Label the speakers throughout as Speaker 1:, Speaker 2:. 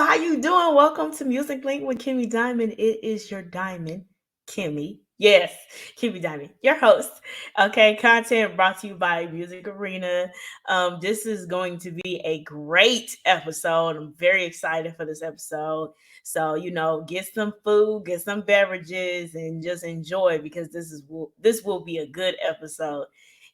Speaker 1: how you doing? Welcome to Music Link with Kimmy Diamond. It is your diamond, Kimmy. Yes, Kimmy Diamond, your host. Okay, content brought to you by Music Arena. This is going to be a great episode. I'm very excited for this episode. So, get some food, get some beverages, and just enjoy because this will be a good episode.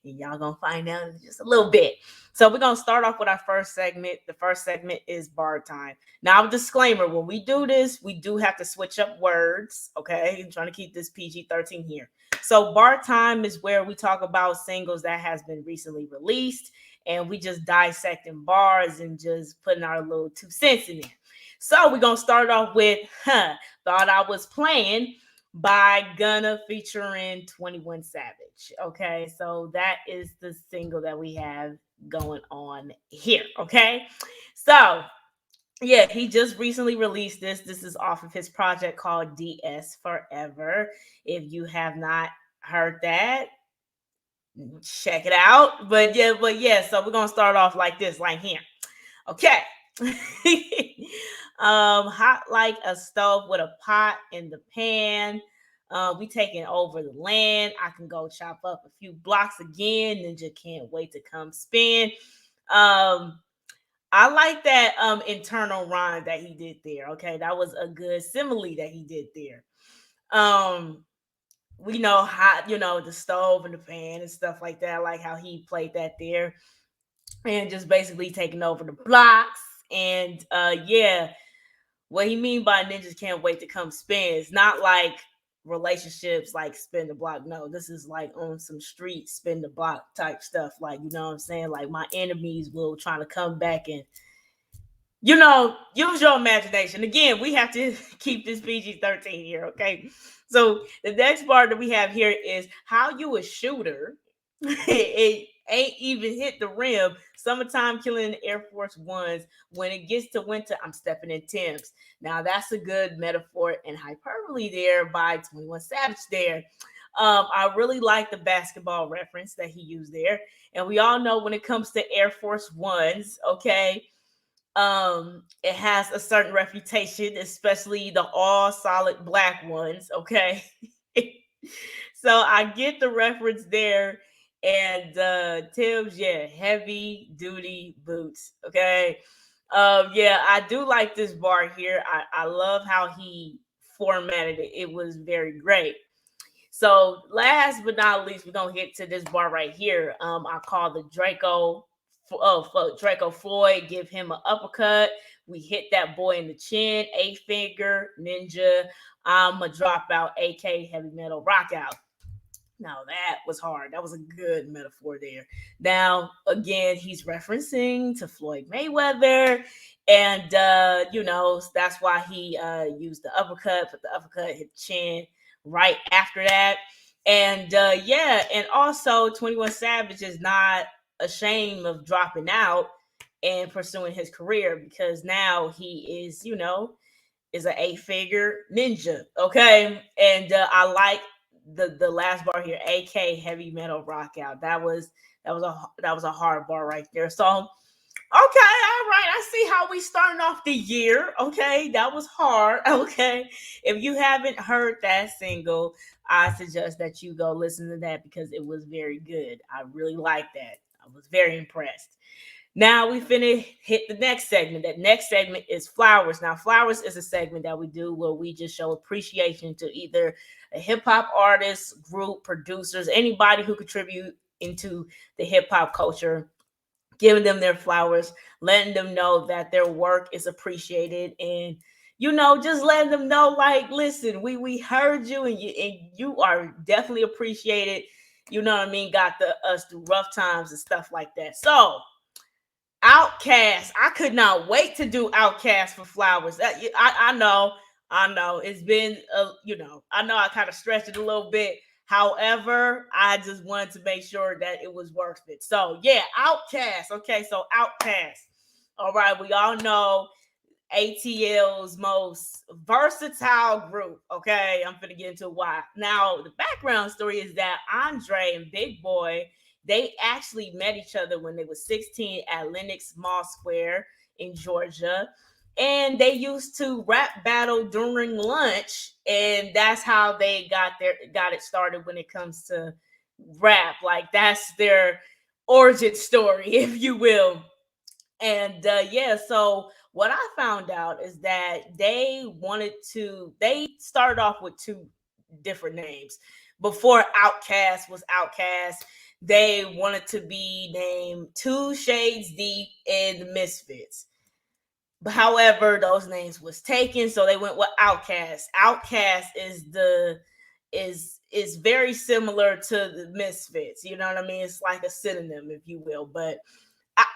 Speaker 1: And y'all gonna find out in just a little bit. So we're gonna start off with our first segment. The first segment is bar time. Now, disclaimer: when we do this, we do have to switch up words. Okay, I'm trying to keep this PG-13 here. So bar time is where we talk about singles that has been recently released, and we just dissecting bars and just putting our little 2 cents in there. So we're gonna start off with "Thought I Was Playing" by Gunna featuring 21 Savage. Okay, so that is the single that we have going on here. Okay, so yeah, he just recently released this. This is off of his project called DS Forever. If you have not heard that, check it out. But yeah, so we're gonna start off like this, like here. Okay. Hot like a stove with a pot in the pan. We taking over the land. I can go chop up a few blocks again. Ninja can't wait to come spin. Um, I like that internal rhyme that he did there. Okay, that was a good simile that he did there. Um, we know how the stove and the pan and stuff like that. I like how he played that there and just basically taking over the blocks. And yeah, what he mean by ninjas can't wait to come spin is not like relationships like spin the block. No, this is like on some street spin the block type stuff. Like, you know what I'm saying? Like my enemies will try to come back and use your imagination. Again, we have to keep this PG-13 here, okay? So the next part that we have here is how you a shooter. It ain't even hit the rim. Summertime killing the Air Force Ones. When it gets to winter, I'm stepping in Tim's. Now that's a good metaphor and hyperbole there by 21 Savage there. I really like the basketball reference that he used there. And we all know when it comes to Air Force Ones, okay, it has a certain reputation, especially the all solid black ones, okay. So I get the reference there. And Tibbs, yeah, heavy duty boots, okay. Yeah, I do like this bar here. I love how he formatted it. It was very great. So last but not least, we're gonna get to this bar right here. I call the Draco Floyd, give him an uppercut. We hit that boy in the chin, a finger, ninja. I'm a dropout, AK heavy metal rock out. Now that was hard. That was a good metaphor there. Now, again, he's referencing to Floyd Mayweather. And that's why he used the uppercut, but the uppercut hit the chin right after that. And yeah, and also 21 Savage is not ashamed of dropping out and pursuing his career because now he is an 8-figure ninja. Okay. And I like the last bar here, AK heavy metal rock out. That was a hard bar right there. So okay, all right. I see how we starting off the year. Okay, that was hard. Okay, if you haven't heard that single, I suggest that you go listen to that because it was very good. I really like that. I was very impressed. Now we finna hit the next segment. That next segment is flowers. Now, flowers is a segment that we do where we just show appreciation to either a hip hop artist, group, producers, anybody who contribute into the hip hop culture, giving them their flowers, letting them know that their work is appreciated, and just letting them know, like, listen, we heard you, and you are definitely appreciated. You know what I mean? Got us through rough times and stuff like that. So OutKast. I could not wait to do OutKast for flowers. I know. It's been, I know I kind of stretched it a little bit. However, I just wanted to make sure that it was worth it. So yeah, OutKast. Okay, so OutKast. All right, we all know ATL's most versatile group. Okay, I'm gonna get into why. Now, the background story is that Andre and Big Boy, they actually met each other when they were 16 at Lenox Mall Square in Georgia. and they used to rap battle during lunch, and that's how they got it started when it comes to rap. Like that's their origin story, if you will. And yeah, so what I found out is that they started off with two different names. Before OutKast was OutKast, they wanted to be named Two Shades Deep and the Misfits. But however, those names was taken, so they went with OutKast. OutKast is very similar to the Misfits. You know what I mean? It's like a synonym, if you will. But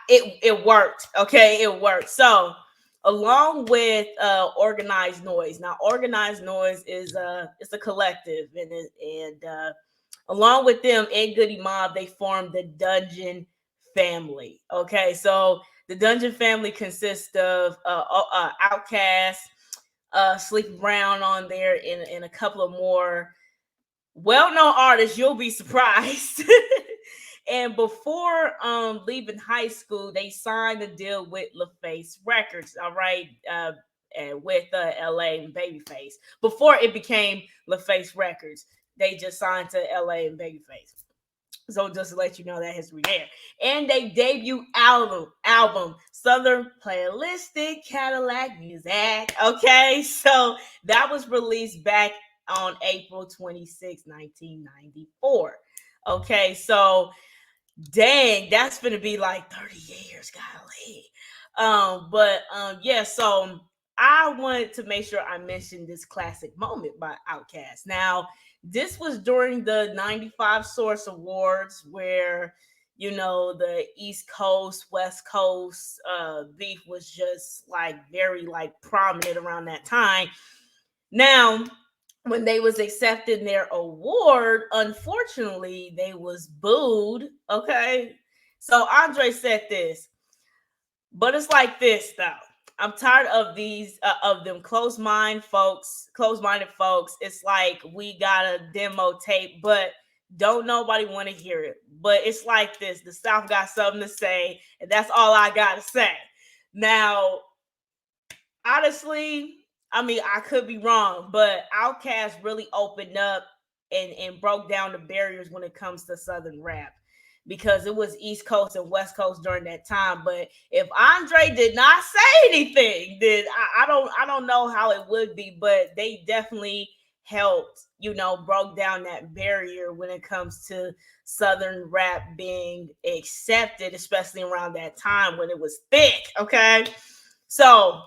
Speaker 1: it worked. Okay, it worked. So along with Organized Noise. Now, Organized Noise is it's a collective, and along with them, Ed Goody Mob, they formed the Dungeon Family. Okay, so the Dungeon Family consists of OutKast, Sleepy Brown on there, and a couple of more well-known artists. You'll be surprised. And before leaving high school, they signed a deal with LaFace Records. All right, and with LA and Babyface. Before it became LaFace Records, they just signed to LA and Babyface. So just to let you know that history there. And they debut album Southern Playalistic Cadillac Music. Okay, so that was released back on April 26, 1994. Okay, so dang, that's gonna be like 30 years, golly. But yeah, so I wanted to make sure I mentioned this classic moment by OutKast. Now, this was during the 95 Source Awards where the East Coast, West Coast beef was just like very like prominent around that time. Now, when they was accepting their award, unfortunately, they was booed. Okay. So Andre said this, but it's like this though. I'm tired of these of them close-minded folks. It's like we got a demo tape, but don't nobody want to hear it. But it's like this. The South got something to say, and that's all I gotta say. Now, honestly, I mean, I could be wrong, but OutKast really opened up and broke down the barriers when it comes to Southern rap because it was East Coast and West Coast during that time. But if Andre did not say anything, then I don't know how it would be. But they definitely helped, broke down that barrier when it comes to Southern rap being accepted, especially around that time when it was thick. Okay, so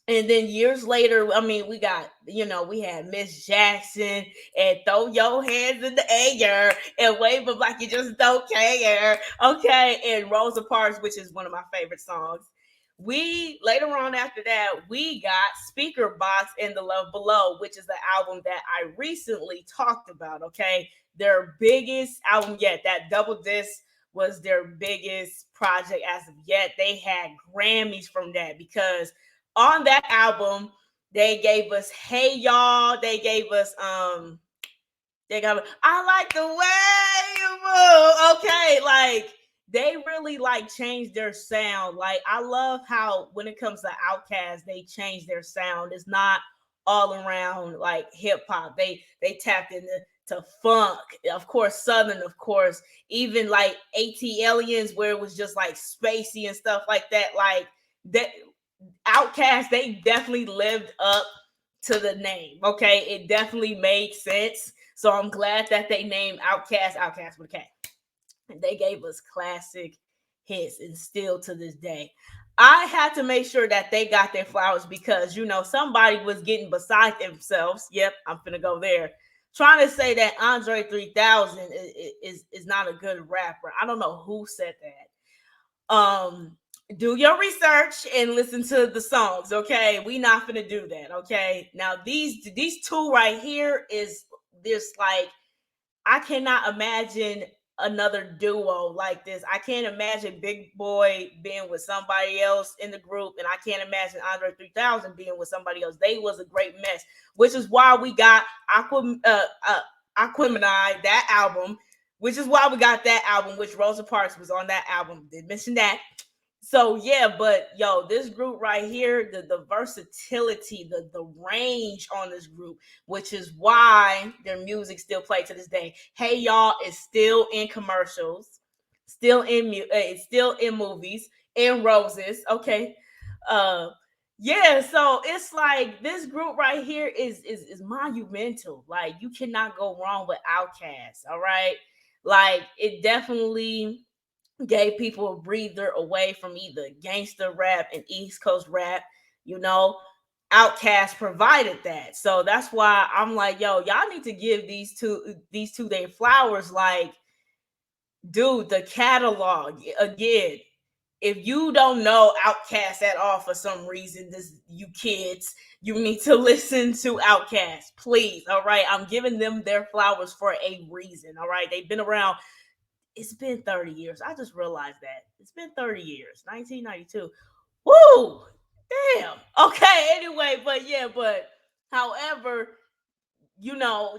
Speaker 1: and then years later, I mean, we had Miss Jackson and throw your hands in the air and wave them like you just don't care. Okay. And Rosa Parks, which is one of my favorite songs. We later on after that, we got Speaker Box and The Love Below, which is the album that I recently talked about. Okay. Their biggest album yet, that double disc was their biggest project as of yet. They had Grammys from that because on that album, they gave us Hey Y'all. They gave us I like the way you move. Okay, like they really like changed their sound. Like I love how when it comes to OutKast, they changed their sound. It's not all around like hip hop. They tapped into funk, of course, southern, of course, even like AT Aliens, where it was just like spacey and stuff like that. Like that OutKast, they definitely lived up to the name. Okay, it definitely made sense. So I'm glad that they named OutKast with a K. And they gave us classic hits, and still to this day, I had to make sure that they got their flowers because somebody was getting beside themselves. Yep, I'm gonna go there. Trying to say that Andre 3000 is not a good rapper. I don't know who said that. Do your research and listen to the songs. Okay, we not gonna do that. Okay, now these two right here is this like I cannot imagine another duo like this. I can't imagine Big Boy being with somebody else in the group, and I can't imagine Andre 3000 being with somebody else. They was a great mess, which is why we got Aquemini, that album, which is why we got that album, which Rosa Parks was on that album. Did mention that. So yeah, but yo, this group right here, the versatility, the range on this group, which is why their music still played to this day. Hey y'all is still in commercials, still in it's still in movies, in roses. Okay, uh, yeah. So it's like this group right here is monumental. Like you cannot go wrong with OutKast. All right, like it definitely gave people a breather away from either gangster rap and East Coast rap. You know, Outkast provided that. So that's why I'm like, yo, y'all need to give these two their flowers. Like, dude, the catalog again. If you don't know Outkast at all for some reason, this you kids, you need to listen to Outkast, please. All right, I'm giving them their flowers for a reason. All right, they've been around. It's been 30 years. I just realized that. It's been 30 years. 1992. Woo! Damn. Okay, anyway, but yeah, but however,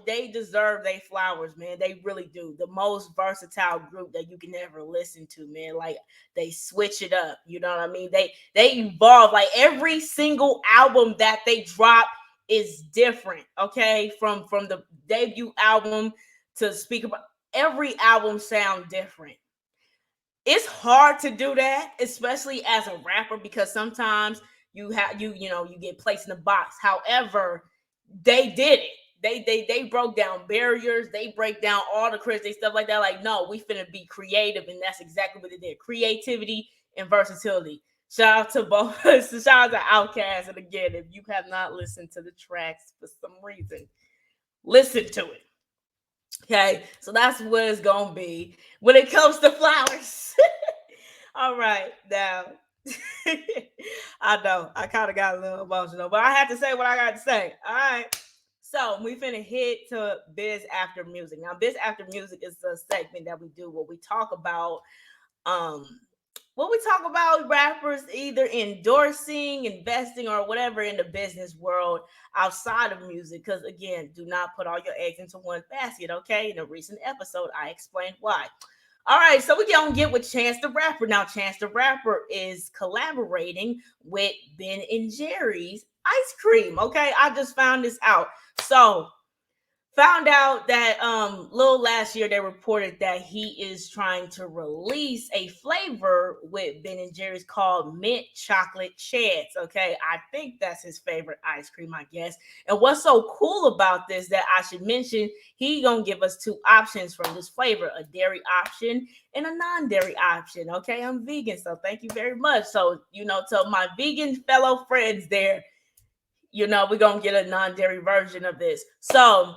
Speaker 1: they deserve their flowers, man. They really do. The most versatile group that you can ever listen to, man. Like they switch it up. You know what I mean? They evolve. Like every single album that they drop is different. Okay, from the debut album to speak about every album sound different. It's hard to do that, especially as a rapper, because sometimes you get placed in a box. However, they did it. They broke down barriers. They break down all the crazy stuff like that. Like, no, we finna be creative, and that's exactly what they did. Creativity and versatility. Shout out to both. Shout out to Outkast. And again, if you have not listened to the tracks for some reason, listen to it. Okay, so that's what it's gonna be when it comes to flowers. All right, now I know I kind of got a little emotional, but I had to say what I got to say. All right, so we finna hit to Biz After Music. Now, Biz After Music is a segment that we do where we talk about um rappers either endorsing, investing, or whatever in the business world outside of music. Because again, do not put all your eggs into one basket. Okay, in a recent episode, I explained why. All right, so we gonna get with Chance the Rapper. Now, Chance the Rapper is collaborating with Ben and Jerry's ice cream. Okay, I just found this out. So found out that little last year they reported that he is trying to release a flavor with Ben and Jerry's called mint chocolate chance. Okay, I think that's his favorite ice cream, I guess. And what's so cool about this that I should mention, he gonna give us two options from this flavor: a dairy option and a non-dairy option. Okay, I'm vegan, so thank you very much. So to my vegan fellow friends there, we're gonna get a non-dairy version of this. So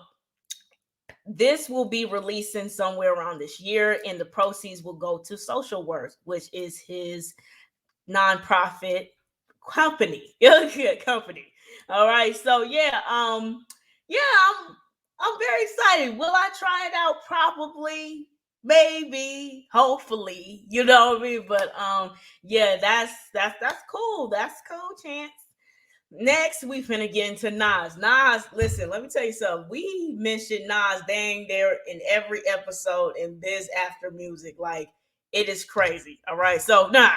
Speaker 1: this will be releasing somewhere around this year, and the proceeds will go to Social Worth, which is his nonprofit company. Company. All right. So yeah, I'm very excited. Will I try it out? Probably, maybe, hopefully. You know what I mean? But yeah, that's cool. That's cool, Chance. Next, we finna get into Nas. Nas, listen, let me tell you something. We mentioned Nas dang there in every episode in Biz After Music. Like, it is crazy. All right. So, Nas,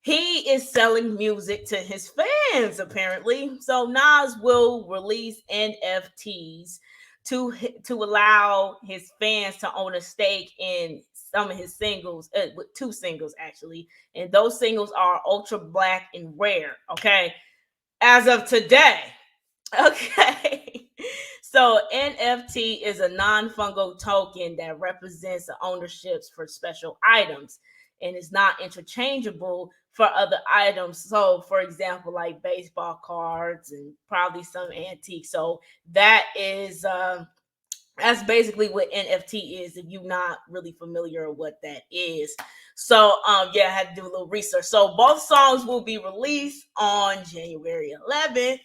Speaker 1: he is selling music to his fans, apparently. So, Nas will release NFTs to allow his fans to own a stake in some of his singles, with two singles actually. And those singles are Ultra Black and Rare. Okay, as of today. Okay. So NFT is a non-fungible token that represents the ownerships for special items and is not interchangeable for other items. So, for example, like baseball cards and probably some antiques. So that is that's basically what NFT is if you're not really familiar with what that is. So yeah, I had to do a little research. So both songs will be released on January 11th,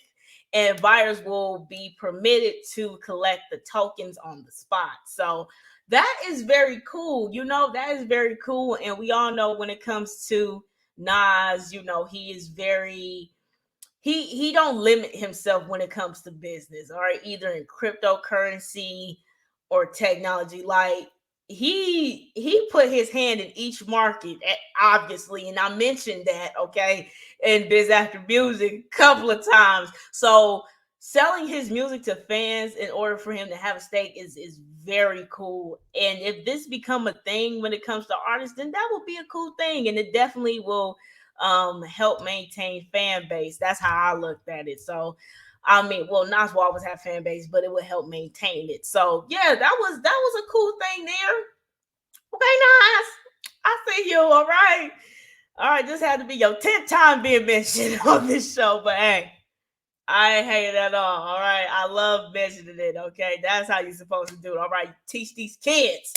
Speaker 1: and buyers will be permitted to collect the tokens on the spot. So that is very cool. That is very cool. And we all know when it comes to Nas, he is very he don't limit himself when it comes to business, all right, either in cryptocurrency or technology. Like he put his hand in each market, obviously, and I mentioned that, okay, in Biz After Music a couple of times. So selling his music to fans in order for him to have a stake is very cool. And if this become a thing when it comes to artists, then that will be a cool thing, and it definitely will help maintain fan base. That's how I looked at it. So I mean, well, Nas will always have fan base, but it would help maintain it. So yeah, that was a cool thing there. Okay, Nas, I see you. All right. This had to be your 10th time being mentioned on this show, but hey, I ain't hate it at all. All right, I love mentioning it. Okay, that's how you're supposed to do it. All right, teach these kids.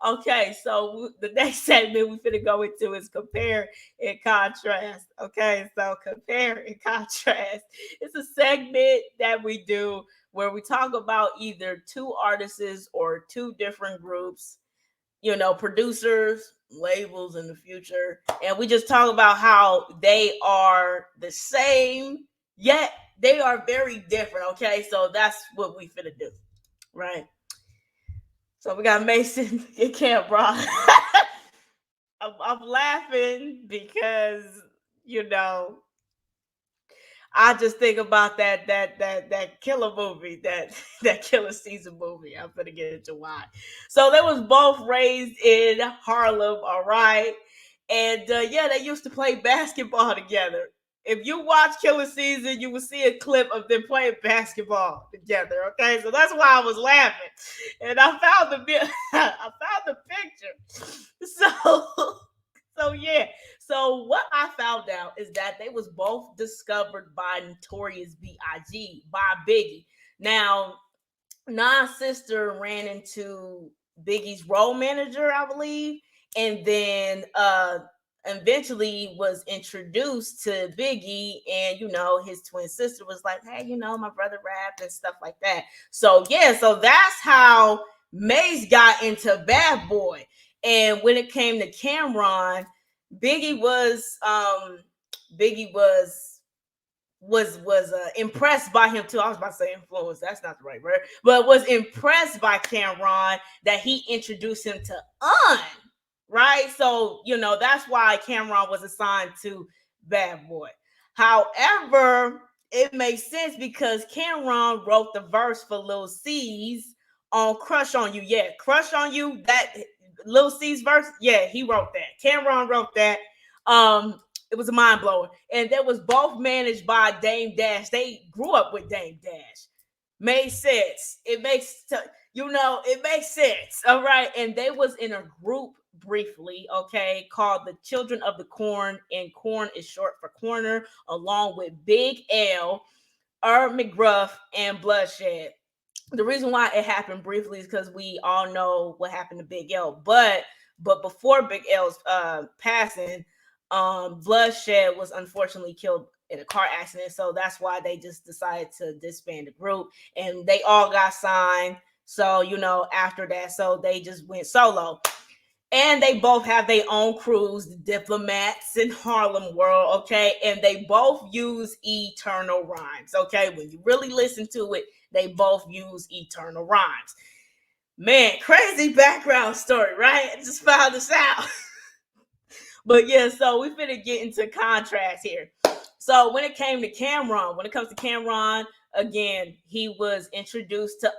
Speaker 1: Okay, so the next segment we finna go into is compare and contrast. Okay, so compare and contrast. It's a segment that we do where we talk about either two artists or two different groups, producers, labels in the future. And we just talk about how they are the same, yet they are very different. Okay, so that's what we finna do, right? So we got Mason in camp, bro. I'm laughing because you know I just think about that killer movie, that killer season movie. I'm gonna get into why. So they was both raised in Harlem, all right, and yeah, they used to play basketball together. If you watch Killer Season, you will see a clip of them playing basketball together. Okay, so that's why I was laughing, and I found I found the picture. So so yeah, so what I found out is that they was both discovered by Notorious B.I.G. by Biggie. Now, Nas' sister ran into Biggie's role manager, I believe, and then eventually was introduced to Biggie, and his twin sister was like, "Hey, my brother rap and stuff like that." So yeah, so that's how Mace got into Bad Boy. And when it came to Cameron, Biggie was um Biggie was impressed by him too. I was about to say influence. That's not the right word, but was impressed by Cameron that he introduced him to right. So that's why Cameron was assigned to Bad Boy. However, it makes sense because Cameron wrote the verse for Lil C's on "Crush on You." Yeah, "Crush on You." That Lil C's verse. Yeah, he wrote that. Cameron wrote that. It was a mind blower, and that was both managed by Dame Dash. They grew up with Dame Dash. Made sense. It makes sense. All right, and they was in a group briefly, okay, called the Children of the Corn, and Corn is short for corner, along with Big L, McGruff, and Bloodshed. The reason why it happened briefly is because we all know what happened to Big L, but before Big L's passing, Bloodshed was unfortunately killed in a car accident. So that's why they just decided to disband the group, and they all got signed. So after that, so they just went solo. And they both have their own crews, the Diplomats in Harlem World, okay? And they both use eternal rhymes, okay? When you really listen to it, they both use eternal rhymes. Man, crazy background story, right? I just found this out. But yeah, so we finna get into contrast here. So when it comes to Cameron, again, he was introduced to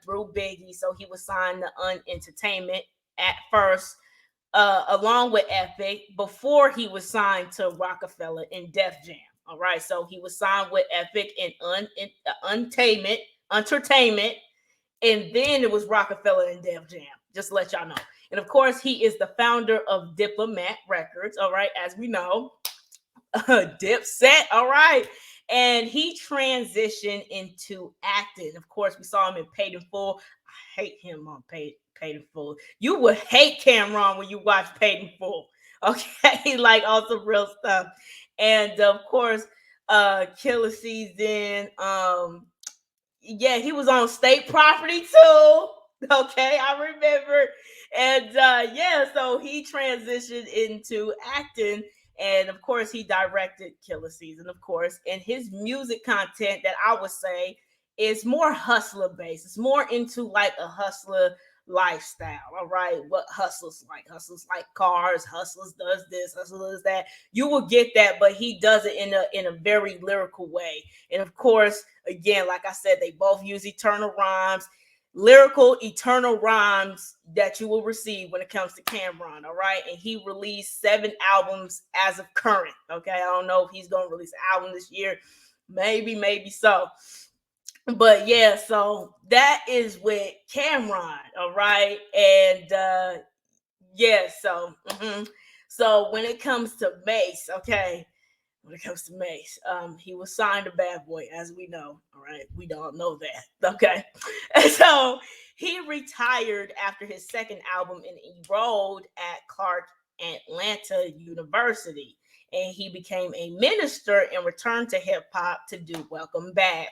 Speaker 1: through Biggie. So he was signed to Entertainment at first, along with Epic, before he was signed to Rockefeller and Def Jam. All right, so he was signed with Epic and Entertainment, and then it was Rockefeller and Def Jam. Just to let y'all know. And of course, he is the founder of Diplomat Records. All right, as we know, Dipset. All right. And he transitioned into acting. Of course, we saw him in Paid in Full. I hate him on Paid in Full. You would hate Cameron when you watch Paid in Full. Okay, like all some real stuff. And of course, Killer Season. Yeah, he was on State Property too. Okay, I remember. And yeah, so he transitioned into acting. And of course, he directed Killer Season, of course. And his music content, that I would say, is more hustler based. It's more into like a hustler lifestyle. All right, what hustlers like? Hustlers like cars. Hustlers does this. Hustlers does that. You will get that, but he does it in a very lyrical way. And of course, again, like I said, they both use eternal rhymes, lyrical eternal rhymes that you will receive when it comes to Cameron. All right, and he released 7 albums as of current. Okay, I don't know if he's gonna release an album this year. Maybe so. But yeah, so that is with Cameron, all right, and yeah, so when it comes to Mace, okay, when it comes to Mace, he was signed to Bad Boy, as we know, all right, we don't know that, okay, and so he retired after his second album and enrolled at Clark Atlanta University, and he became a minister and returned to hip hop to do Welcome Back,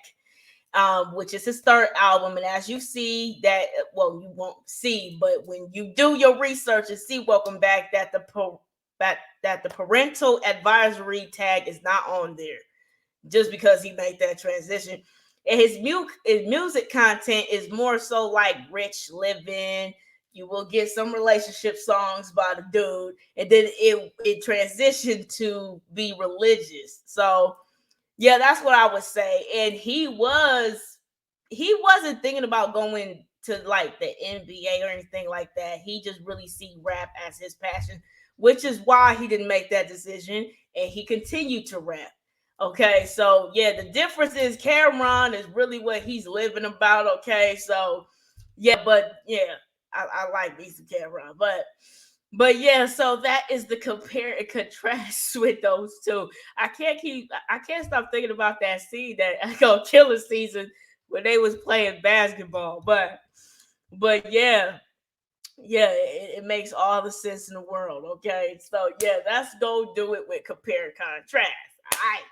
Speaker 1: which is his third album. And as you see that, well, you won't see, but when you do your research and see Welcome Back, that the parental advisory tag is not on there, just because he made that transition. And his music content is more so like rich living. You will get some relationship songs by the dude, and then it transitioned to be religious. So yeah, that's what I would say. And he wasn't thinking about going to like the NBA or anything like that. He just really see rap as his passion, which is why he didn't make that decision and he continued to rap. Okay, so yeah, the difference is Cameron is really what he's living about. Okay, so yeah, but yeah, I like me some Cameron, but yeah, so that is the compare and contrast with those two. I can't stop thinking about that scene that go Killer season when they was playing basketball. But yeah, it makes all the sense in the world. Okay, so yeah, let's go do it with compare and contrast. All right.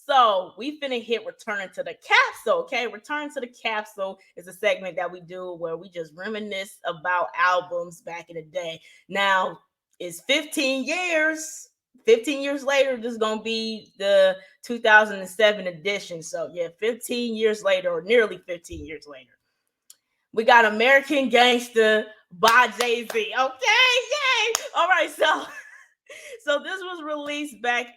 Speaker 1: So we finna hit returning to the capsule. Okay, return to the capsule is a segment that we do where we just reminisce about albums back in the day. Now it's 15 years. 15 years later, this is gonna be the 2007 edition. So yeah, 15 years later, or nearly 15 years later, we got American Gangster by Jay-Z. Okay, yay! All right, so this was released back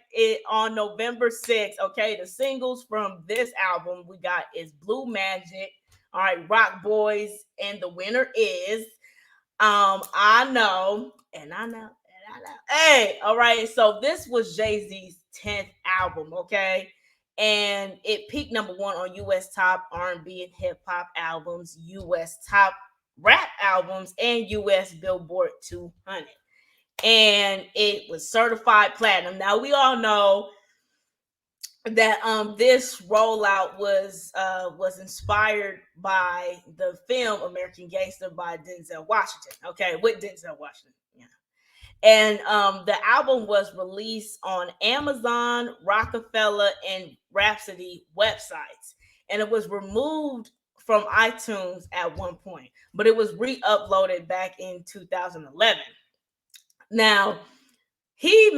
Speaker 1: on November 6th. Okay, the singles from this album we got is Blue Magic, all right, Rock Boys, and the winner is I Know, and I Know, and I Know. Hey, all right, so this was Jay-Z's 10th album, okay? And it peaked number 1 on US top R&B and hip hop albums, US top rap albums, and US Billboard 200, and it was certified platinum. Now we all know that this rollout was inspired by the film American Gangster by Denzel Washington. Okay, with Denzel Washington. Yeah. And the album was released on Amazon, Rockefeller, and Rhapsody websites, and it was removed from iTunes at one point, but it was re-uploaded back in 2011. Now, he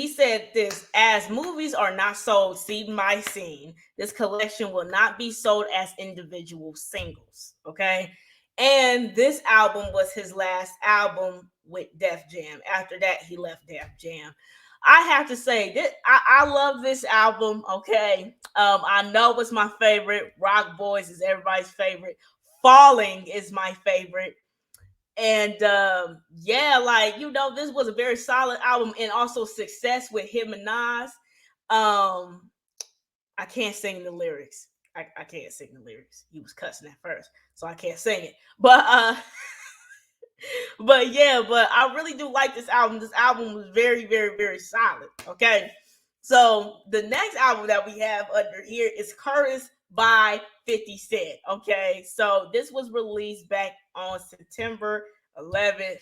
Speaker 1: said this: as movies are not sold scene by scene, this collection will not be sold as individual singles. Okay. And this album was his last album with Def Jam. After that, he left Def Jam. I have to say that I love this album. Okay. I know it's my favorite. Rock Boys is everybody's favorite. Falling is my favorite. And yeah, like this was a very solid album, and also success with him and Nas. Um, I can't sing the lyrics. I can't sing the lyrics. He was cussing at first, so I can't sing it. But yeah, but I really do like this album. This album was very, very, very solid. Okay. So the next album that we have under here is Curtis by 50 Cent. Okay. So this was released back on September 11th.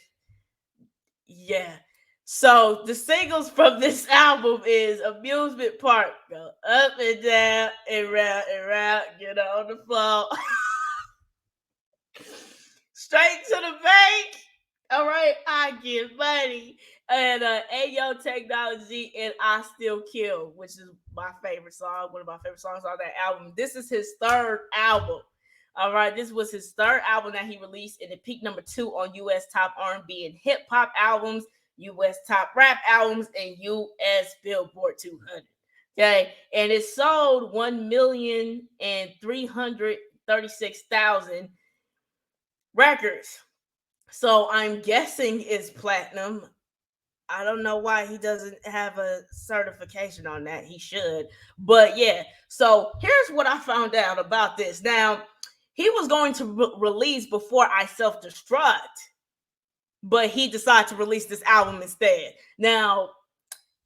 Speaker 1: Yeah. So the singles from this album is Amusement Park, go up and down and round, get on the floor. Straight to the bank. All right, I get money. And Ayo Technology and I Still Kill, which is my favorite song, one of my favorite songs on that album. This is his third album. All right, this was his third album that he released, and it peaked number 2 on U.S. top R&B and hip hop albums, U.S. top rap albums, and U.S. Billboard 200. Okay, and it sold 1,336,000 records. So I'm guessing it's platinum. I don't know why he doesn't have a certification on that. He should. But yeah, so here's what I found out about this. Now, he was going to release Before I Self Destruct, but he decided to release this album instead. Now,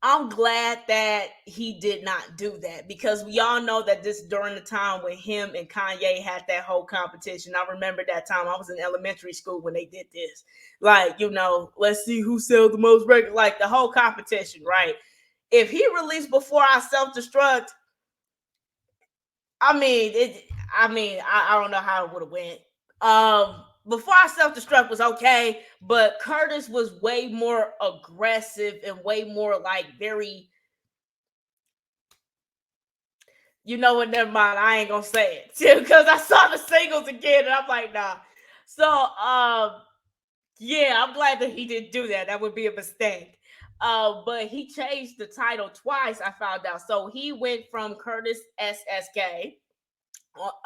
Speaker 1: I'm glad that he did not do that, because we all know that this during the time when him and Kanye had that whole competition. I remember that time. I was in elementary school when they did this. Like, let's see who sells the most records. Like the whole competition, right? If he released Before I Self Destruct, I don't know how it would have went. Before I Self Destruct was okay, but Curtis was way more aggressive and way more like very, what, never mind. I ain't gonna say it because I saw the singles again and I'm like, nah. So yeah, I'm glad that he didn't do that. That would be a mistake. But he changed the title twice, I found out. So he went from Curtis SSK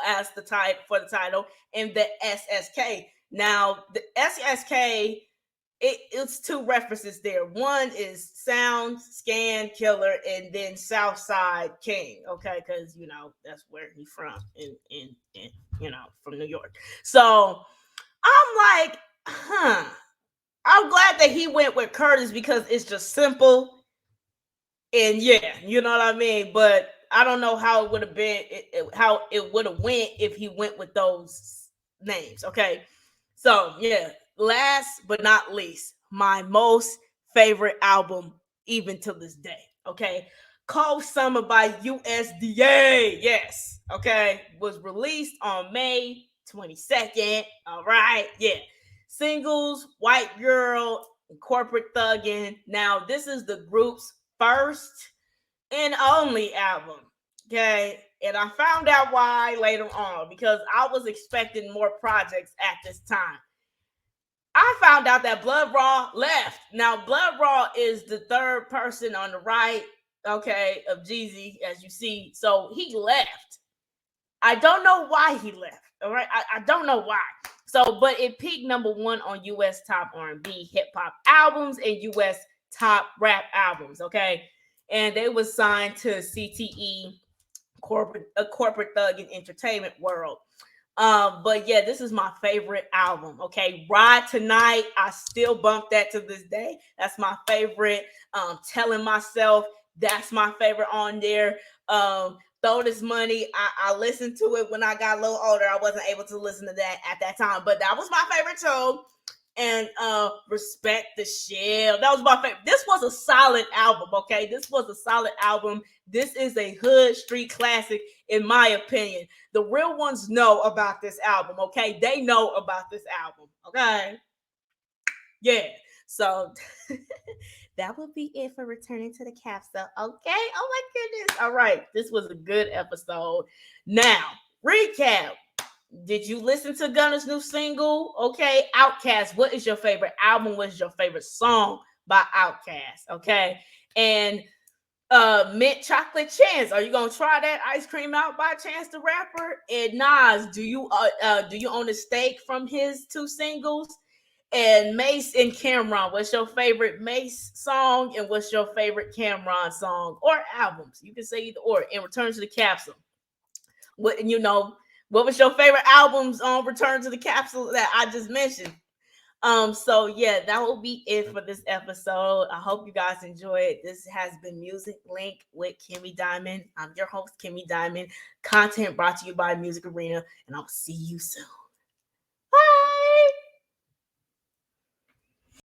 Speaker 1: as the title and the SSK. Now the SSK, it's 2 references there. One is Sound Scan Killer, and then Southside King. Okay, because that's where he's from, in from New York. So I'm like, I'm glad that he went with Curtis because it's just simple. And yeah, you know what I mean? But I don't know how it would have been, how it would have went if he went with those names. Okay. So yeah, last but not least, my most favorite album, even to this day. Okay. Cold Summer by USDA. Yes. Okay. Was released on May 22nd. All right. Yeah. Singles, White Girl, Corporate Thuggin'. Now, this is the group's first and only album. Okay. And I found out why later on, because I was expecting more projects at this time. I found out that Blood Raw left. Now, Blood Raw is the third person on the right, okay, of Jeezy, as you see. So he left. I don't know why he left. All right. I don't know why. So, but it peaked number 1 on U.S. top R&B hip hop albums and U.S. top rap albums. Okay. And they was signed to CTE, corporate thug and entertainment world. But yeah, this is my favorite album. Okay, Ride Tonight, I still bump that to this day. That's my favorite. Telling Myself, that's my favorite on there. Throw This Money, I listened to it when I got a little older. I wasn't able to listen to that at that time, but that was my favorite too. And Respect the Shell, that was my favorite. This was a solid album. Okay, this was a solid album. This is a hood street classic, in my opinion. The real ones know about this album. Okay, they know about this album. Okay, yeah. So that would be it for returning to the capsule. Okay. Oh my goodness. All right. This was a good episode. Now, recap. Did you listen to Gunna's new single? Okay, OutKast. What is your favorite album? What is your favorite song by OutKast? Okay, and Mint Chocolate Chance. Are you gonna try that Ice Cream Out by Chance the Rapper? And Nas, do you own a stake from his 2 singles? And Mace and Cameron, what's your favorite Mace song and what's your favorite Cameron song or albums? You can say either or. In Return to the Capsule, what was your favorite albums on Return to the Capsule that I just mentioned? So yeah, that will be it for this episode. I hope you guys enjoyed. This has been Music Link with Kimmy Diamond. I'm your host, Kimmy Diamond. Content brought to you by Music Arena, and I'll see you soon.